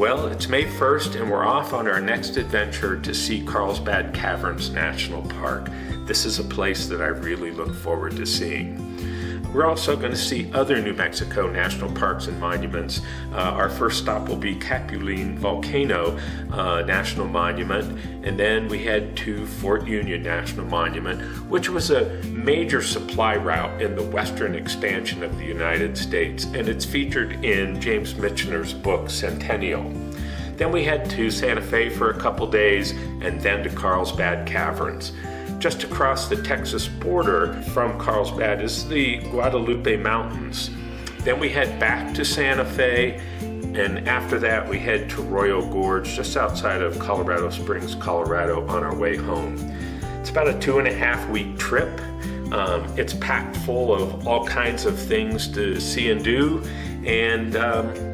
Well, it's May 1st and we're off on our next adventure to see Carlsbad Caverns National Park. This is a place that I really look forward to seeing. We're also going to see other New Mexico national parks and monuments. Our first stop will be Capulin Volcano National Monument, and then we head to Fort Union National Monument, which was a major supply route in the western expansion of the United States, and it's featured in James Michener's book Centennial. Then we head to Santa Fe for a couple days, and then to Carlsbad Caverns. Just across the Texas border from Carlsbad is the Guadalupe Mountains. Then we head back to Santa Fe, and after that we head to Royal Gorge, just outside of Colorado Springs, Colorado, on our way home. It's about a 2.5-week trip. It's packed full of all kinds of things to see and do, and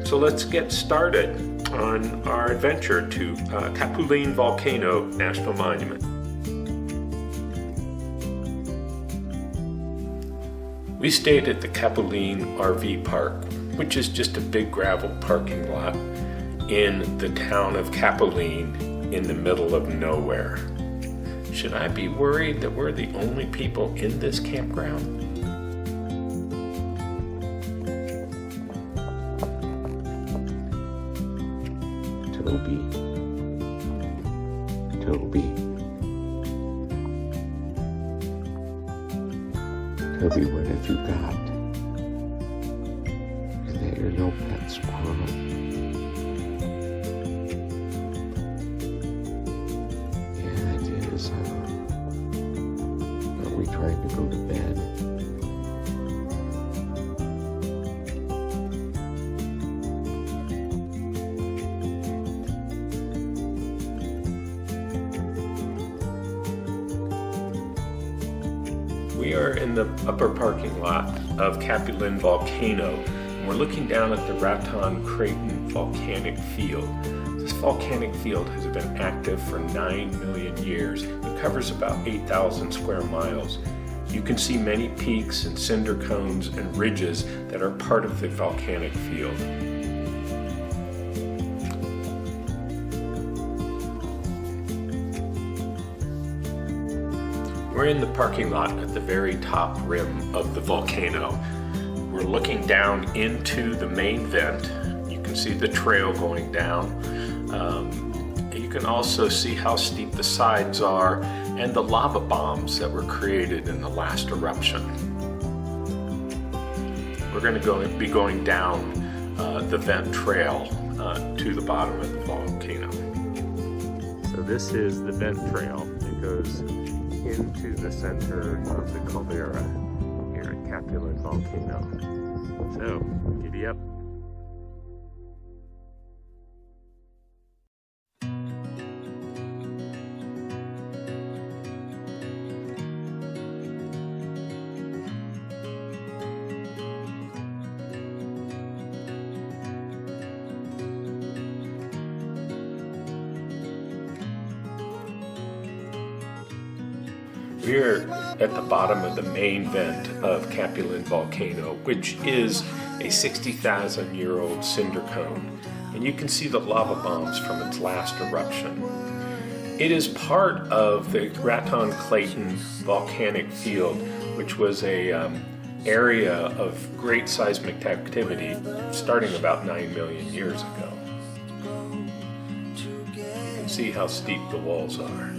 so let's get started on our adventure to Capulin Volcano National Monument. We stayed at the Capulin RV Park, which is just a big gravel parking lot in the town of Capulin in the middle of nowhere. Should I be worried that we're the only people in this campground? Toby, what have you got? Is that your little pet squirrel? Yeah, it is, huh? Are we trying to go to bed? We are in the upper parking lot of Capulin Volcano, and we're looking down at the Raton-Clayton Volcanic Field. This volcanic field has been active for 9 million years and covers about 8,000 square miles. You can see many peaks and cinder cones and ridges that are part of the volcanic field. We're in the parking lot at the very top rim of the volcano. We're looking down into the main vent. You can see the trail going down. You can also see how steep the sides are and the lava bombs that were created in the last eruption. We're going to be going down the vent trail to the bottom of the volcano. So this is the vent trail. It goes into the center of the caldera here at Capulin Volcano. So, giddy up. We're at the bottom of the main vent of Capulin Volcano, which is a 60,000-year-old cinder cone, and you can see the lava bombs from its last eruption. It is part of the Raton-Clayton Volcanic Field, which was a area of great seismic activity starting about 9 million years ago. You can see how steep the walls are.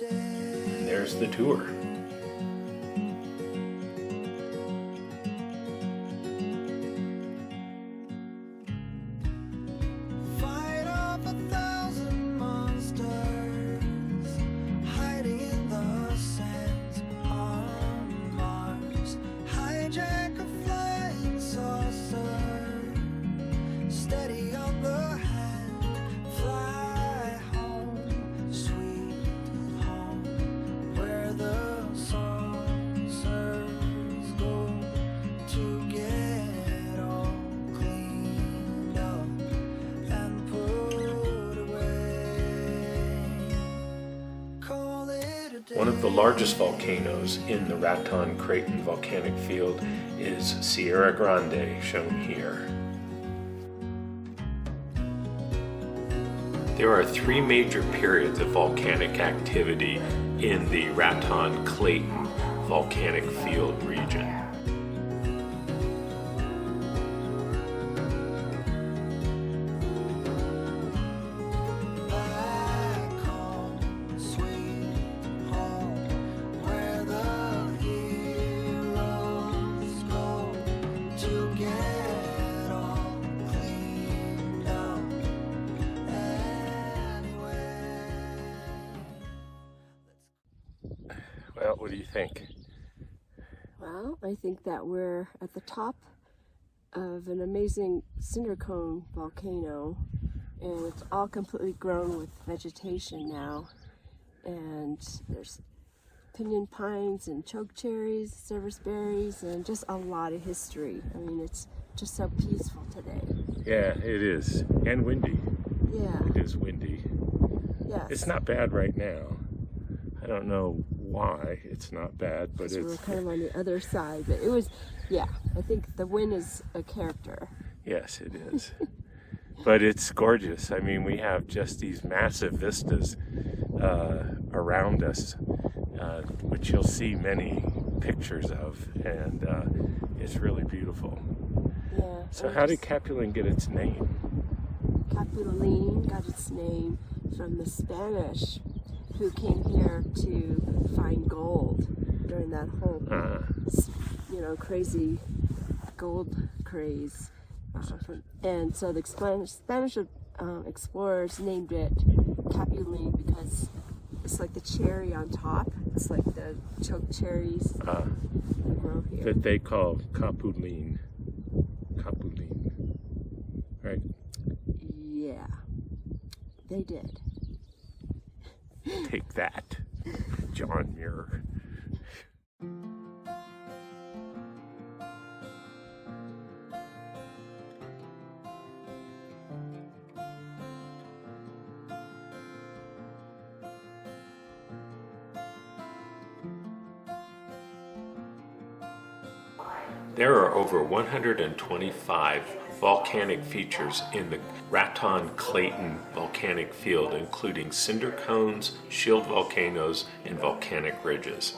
And there's the tour. One of the largest volcanoes in the Raton-Clayton Volcanic Field is Sierra Grande, shown here. There are three major periods of volcanic activity in the Raton-Clayton Volcanic Field region. Well, what do you think? Well, I think that we're at the top of an amazing cinder cone volcano, and it's all completely grown with vegetation now. And there's pinyon pines and chokecherries, service berries, and just a lot of history. I mean, it's just so peaceful today. Yeah, it is. And windy. Yeah. It is windy. Yes. It's not bad right now. I don't know why it's not bad, but we're kind of on the other side, but it was, yeah, I think the wind is a character. Yes, it is. But it's gorgeous. I mean, we have just these massive vistas around us, which you'll see many pictures of, and it's really beautiful. Yeah. So how did Capulin get its name? Capulin got its name from the Spanish who came here to find gold during that whole, crazy gold craze. And so the Spanish explorers named it Capulin because it's like the cherry on top. It's like the choke cherries that grow here. That they call Capulin. Capulin. Right? Yeah, they did. Take that, John Muir. There are over 125 volcanic features in the Raton-Clayton Volcanic Field, including cinder cones, shield volcanoes, and volcanic ridges.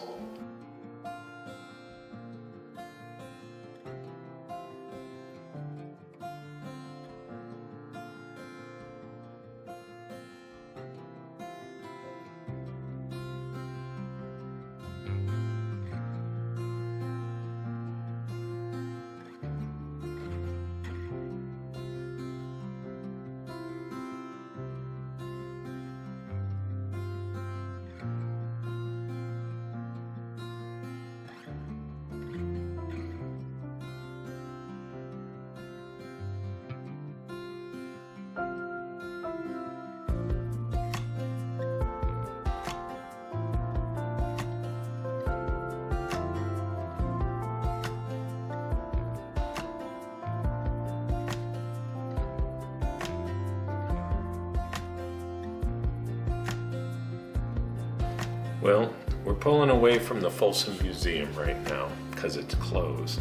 Well, we're pulling away from the Folsom Museum right now because it's closed.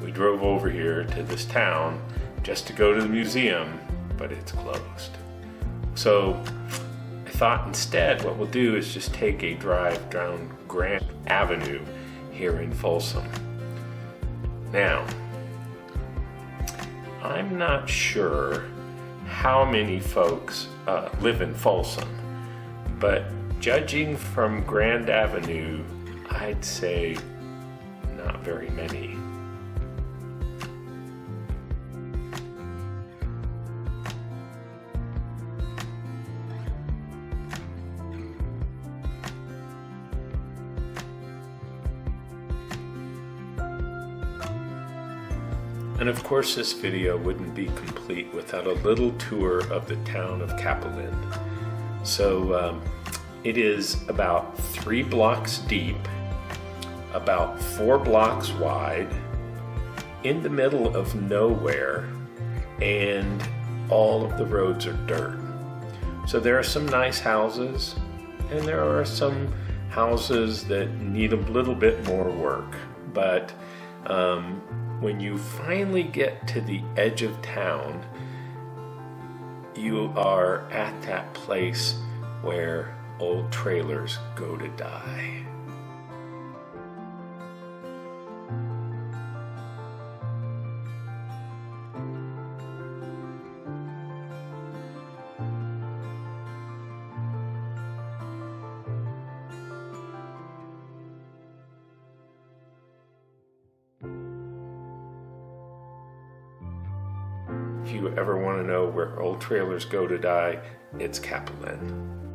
We drove over here to this town just to go to the museum, but it's closed. So I thought instead what we'll do is just take a drive down Grant Avenue here in Folsom. Now, I'm not sure how many folks live in Folsom, but judging from Grand Avenue, I'd say not very many. And of course this video wouldn't be complete without a little tour of the town of Capulin. So it is about 3 blocks deep, about 4 blocks wide, in the middle of nowhere, and all of the roads are dirt. So there are some nice houses, and there are some houses that need a little bit more work. But when you finally get to the edge of town, you are at that place where old trailers go to die. If you ever want to know where old trailers go to die, it's Capulin.